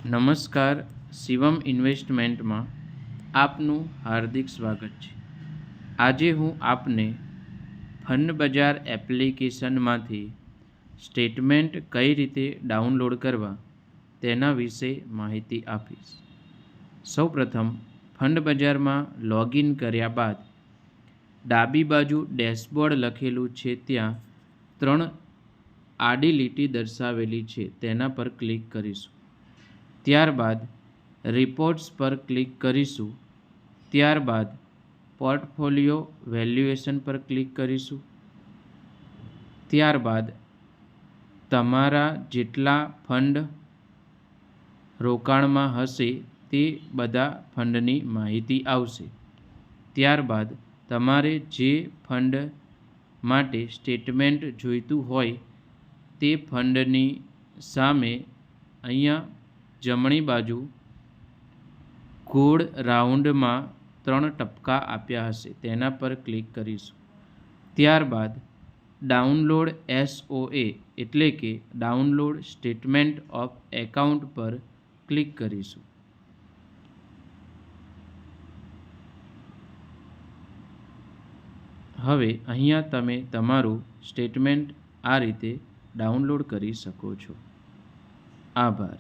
નમસ્કાર, શિવમ ઇન્વેસ્ટમેન્ટમાં આપનું હાર્દિક સ્વાગત છે. આજે હું આપને ફંડ બજાર એપ્લિકેશનમાંથી સ્ટેટમેન્ટ કઈ રીતે ડાઉનલોડ કરવા તેના વિશે માહિતી આપીશ. સૌપ્રથમ ફંડ બજારમાં લોગિન કર્યા બાદ ડાબી બાજુ ડેશબોર્ડ લખેલું છે ત્યાં 3 આડી લીટી દર્શાવેલી છે તેના પર ક્લિક કરીશું. ત્યારબાદ રિપોર્ટ્સ પર ક્લિક કરીશું. ત્યારબાદ પોર્ટફોલિયો વેલ્યુએશન પર ક્લિક કરીશું. ત્યારબાદ તમારા જેટલા ફંડ રોકાણમાં હશે તે બધા ફંડની માહિતી આવશે. ત્યારબાદ તમારે જે ફંડ માટે સ્ટેટમેન્ટ જોઈતું હોય તે ફંડની સામે અહીંયા જમણી બાજુ ગોળ રાઉન્ડમાં 3 ટપકા આપ્યા હશે તેના પર ક્લિક કરીશું. ત્યારબાદ ડાઉનલોડ SOA એટલે કે ડાઉનલોડ સ્ટેટમેન્ટ ઓફ એકાઉન્ટ પર ક્લિક કરીશું. હવે અહીંયા તમે તમારું સ્ટેટમેન્ટ આ રીતે ડાઉનલોડ કરી શકો છો. આભાર.